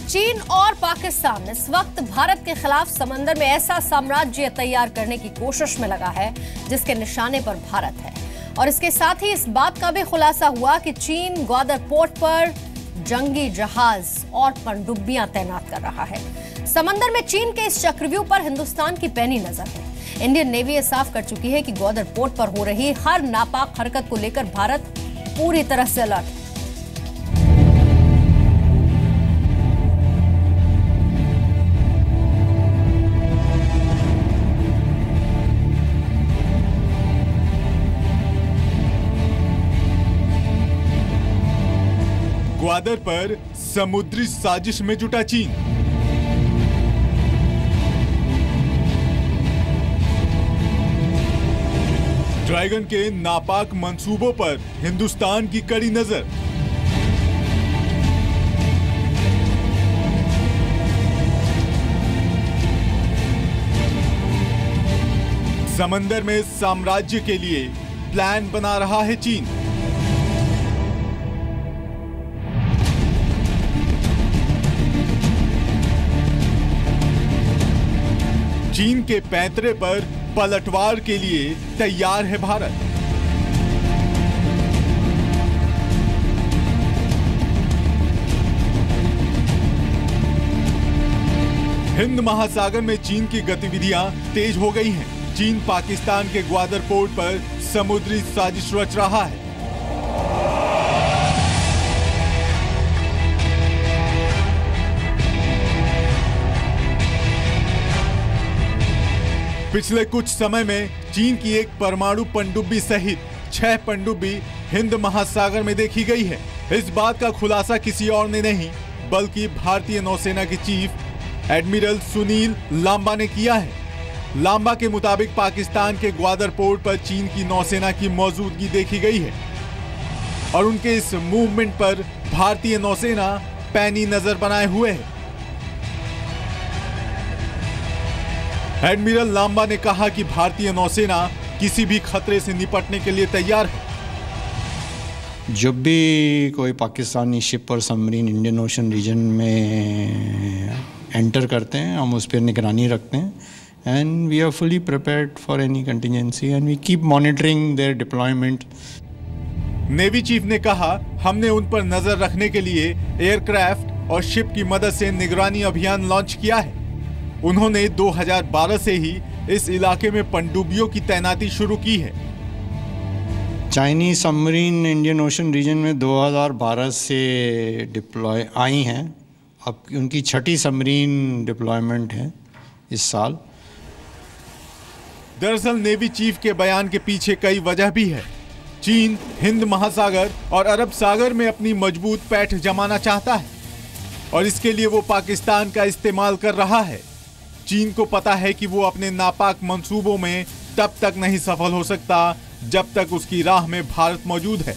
चीन और पाकिस्तान इस वक्त भारत के खिलाफ समंदर में ऐसा साम्राज्य तैयार करने की कोशिश में लगा है जिसके निशाने पर भारत है। और इसके साथ ही इस बात का भी खुलासा हुआ कि चीन ग्वादर पोर्ट पर जंगी जहाज और पनडुब्बियां तैनात कर रहा है। समंदर में चीन के इस चक्रव्यूह पर हिंदुस्तान की पैनी नजर है। इंडियन नेवी ये साफ कर चुकी है कि ग्वादर पोर्ट पर हो रही हर नापाक हरकत को लेकर भारत पूरी तरह से अलर्ट है। ग्वादर पर समुद्री साजिश में जुटा चीन। ड्रैगन के नापाक मंसूबों पर हिंदुस्तान की कड़ी नजर। समंदर में साम्राज्य के लिए प्लान बना रहा है चीन। चीन के पैंतरे पर पलटवार के लिए तैयार है भारत। हिंद महासागर में चीन की गतिविधियां तेज हो गई हैं। चीन पाकिस्तान के ग्वादर पोर्ट पर समुद्री साजिश रच रहा है। पिछले कुछ समय में चीन की एक परमाणु पनडुब्बी सहित 6 पनडुब्बी हिंद महासागर में देखी गई है। इस बात का खुलासा किसी और ने नहीं बल्कि भारतीय नौसेना के चीफ एडमिरल सुनील लांबा ने किया है। लांबा के मुताबिक पाकिस्तान के ग्वादर पोर्ट पर चीन की नौसेना की मौजूदगी देखी गई है और उनके इस मूवमेंट पर भारतीय नौसेना पैनी नजर बनाए हुए है। एडमिरल लांबा ने कहा कि भारतीय नौसेना किसी भी खतरे से निपटने के लिए तैयार है। जब भी कोई पाकिस्तानी शिप और सबमरीन इंडियन ओशन रीजन में एंटर करते हैं, हम उस पर निगरानी रखते हैं and we are fully prepared for any contingency and we keep monitoring their deployment. Navy chief ने कहा, हमने उन पर नजर रखने के लिए एयरक्राफ्ट और शिप की मदद से निगरानी अभियान लॉन्च किया है। उन्होंने 2012 से ही इस इलाके में पनडुब्बियों की तैनाती शुरू की है। Chinese submarine Indian ocean region में 2012 से डिप्लॉय आई हैं। अब उनकी 6ठी सबमरीन डिप्लॉयमेंट है इस साल। दरअसल नेवी चीफ के बयान के पीछे कई वजह भी है। चीन हिंद महासागर और अरब सागर में अपनी मजबूत पैठ जमाना चाहता है और इसके लिए वो पाकिस्तान का इस्तेमाल कर रहा है। चीन को पता है कि वो अपने नापाक मंसूबों में तब तक नहीं सफल हो सकता जब तक उसकी राह में भारत मौजूद है।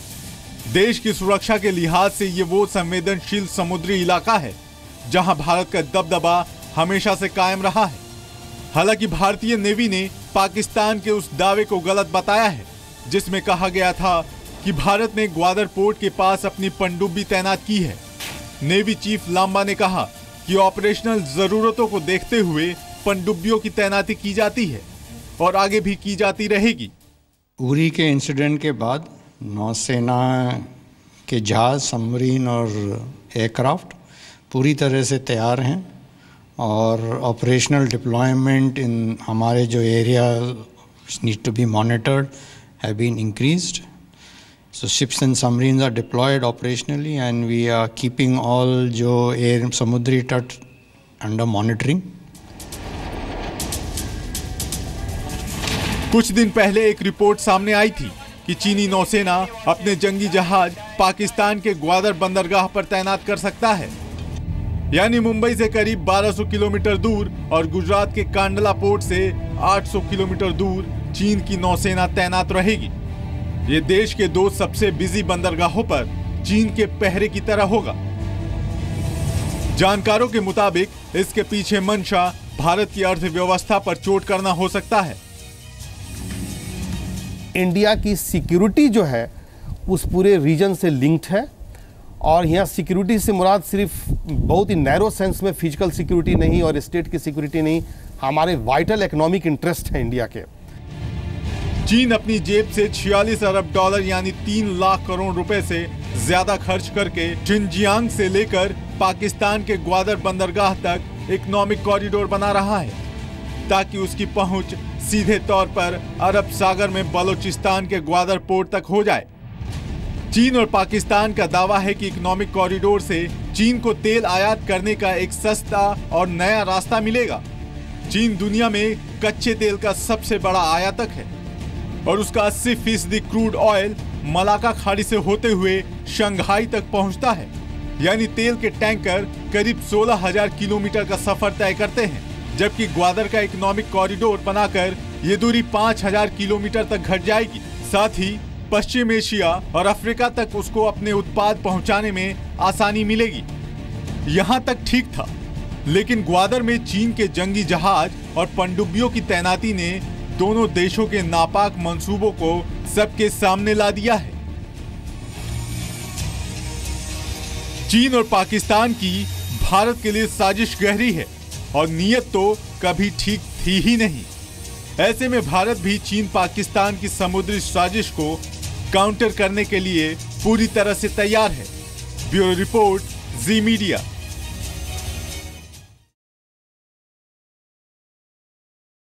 देश की सुरक्षा के लिहाज से ये वो संवेदनशील समुद्री इलाका है जहां भारत का दबदबा हमेशा से कायम रहा है। हालांकि भारतीय नेवी ने पाकिस्तान के उस दावे को गलत बताया है जिसमें कहा गया था कि भारत ने ग्वादर पोर्ट के पास अपनी पनडुब्बी तैनात की है। नेवी चीफ लांबा ने कहा कि ऑपरेशनल जरूरतों को देखते हुए पनडुब्बियों की तैनाती की जाती है और आगे भी की जाती रहेगी। उरी के इंसिडेंट के बाद नौसेना के जहाज, सबमरीन और एयरक्राफ्ट पूरी तरह से तैयार हैं और ऑपरेशनल डिप्लॉयमेंट इन हमारे जो area need to be monitored have been increased. So ships and submarines are deployed operationally and we are keeping all जो एयर समुद्री तट under monitoring। कुछ दिन पहले एक रिपोर्ट सामने आई थी कि चीनी नौसेना अपने जंगी जहाज पाकिस्तान के ग्वादर बंदरगाह पर तैनात कर सकता है, यानी मुंबई से करीब 1200 किलोमीटर दूर और गुजरात के कांडला पोर्ट से 800 किलोमीटर दूर चीन की नौसेना तैनात रहेगी। ये देश के 2 सबसे बिजी बंदरगाहों पर चीन के पहरे की तरह होगा। जानकारों के मुताबिक इसके पीछे मंशा भारत की अर्थव्यवस्था पर चोट करना हो सकता है। इंडिया की सिक्योरिटी जो है उस पूरे रीजन से लिंक्ड है और यहाँ सिक्योरिटी से मुराद सिर्फ बहुत ही नैरो सेंस में फिजिकल सिक्योरिटी नहीं और स्टेट की सिक्योरिटी नहीं, हमारे वाइटल इकोनॉमिक इंटरेस्ट है इंडिया के। चीन अपनी जेब से 46 अरब डॉलर यानी 3 लाख करोड़ रुपए से ज्यादा खर्च करके जिनजियांग से लेकर पाकिस्तान के ग्वादर बंदरगाह तक इकोनॉमिक कॉरिडोर बना रहा है, ताकि उसकी पहुंच सीधे तौर पर अरब सागर में बलोचिस्तान के ग्वादर पोर्ट तक हो जाए। चीन और पाकिस्तान का दावा है कि इकोनॉमिक कॉरिडोर से चीन को तेल आयात करने का एक सस्ता और नया रास्ता मिलेगा। चीन दुनिया में कच्चे तेल का सबसे बड़ा आयातक है और उसका 80% क्रूड ऑयल मलाका खाड़ी से होते हुए शंघाई तक पहुंचता है, यानी तेल के टैंकर करीब 16,000 किलोमीटर का सफर तय करते हैं, जबकि ग्वादर का इकोनॉमिक कॉरिडोर बनाकर ये दूरी 5,000 किलोमीटर तक घट जाएगी। साथ ही पश्चिम एशिया और अफ्रीका तक उसको अपने उत्पाद पहुंचाने में आसानी मिलेगी। यहाँ तक ठीक था, लेकिन ग्वादर में चीन के जंगी जहाज और पनडुब्बियों की तैनाती ने दोनों देशों के नापाक मंसूबों को सबके सामने ला दिया है। चीन और पाकिस्तान की भारत के लिए साजिश गहरी है और नीयत तो कभी ठीक थी ही नहीं। ऐसे में भारत भी चीन पाकिस्तान की समुद्री साजिश को काउंटर करने के लिए पूरी तरह से तैयार है। ब्यूरो रिपोर्ट, जी मीडिया।